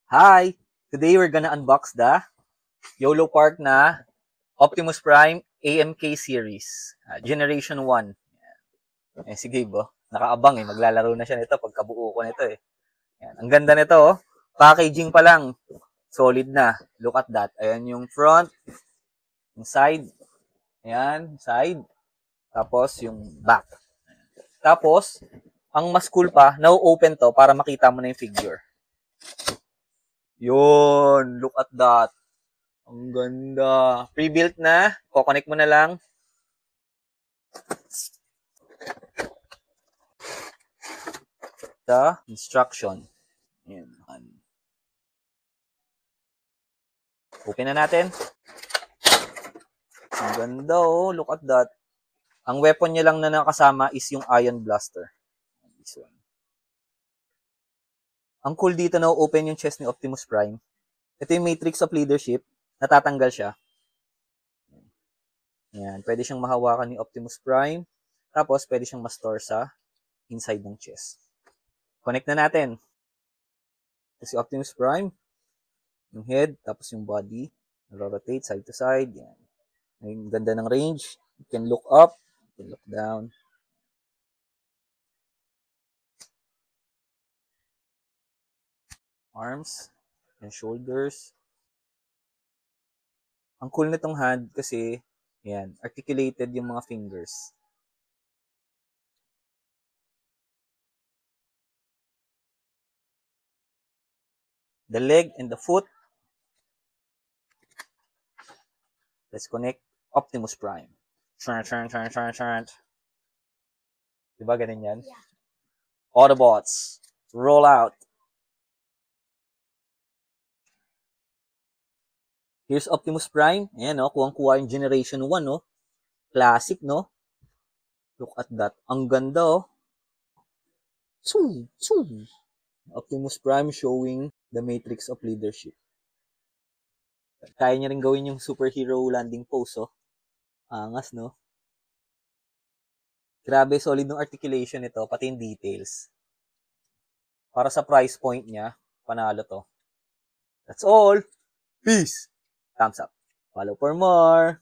Hi! Today we're gonna unbox the YOLO Park na Optimus Prime AMK series. Generation 1. Si Gabe, nakaabang maglalaro na siya nito pagkabuo ko nito Yan. Ang ganda nito Packaging pa lang. Solid na. Look at that. Ayan yung front, yung side. Ayan, side. Tapos yung back. Tapos, ang mas cool pa, na-open to para makita mo na yung figure. Yun, look at that. Ang ganda. Pre-built na. Kukonek mo na lang. The instruction. Yan. Open na natin. Ang ganda Look at that. Ang weapon niya lang na nakasama is yung Ion Blaster. This one. Ang cool dito na open yung chest ni Optimus Prime. Ito yung Matrix of Leadership. Natatanggal siya. Yan. Pwede siyang mahawakan ni Optimus Prime. Tapos, pwede siyang ma-store sa inside ng chest. Connect na natin. Ito si Optimus Prime. Yung head, tapos yung body. Rotate side to side. Yan. Ang ganda ng range. You can look up. You can look down. Arms and shoulders. Ang cool nitong hand kasi, yan, articulated yung mga fingers. The leg and the foot. Let's connect Optimus Prime. Diba ganun yan? Yeah. Autobots, roll out. Here's Optimus Prime. Ayan, kuwang-kuha yung Generation 1, Classic, no? Look at that. Ang ganda, Optimus Prime showing the Matrix of Leadership. Kaya niya rin gawin yung superhero landing pose, Angas, no? Grabe, solid ng articulation nito, pati yung details. Para sa price point niya, panalo to. That's all. Peace! Thumbs up. Follow for more.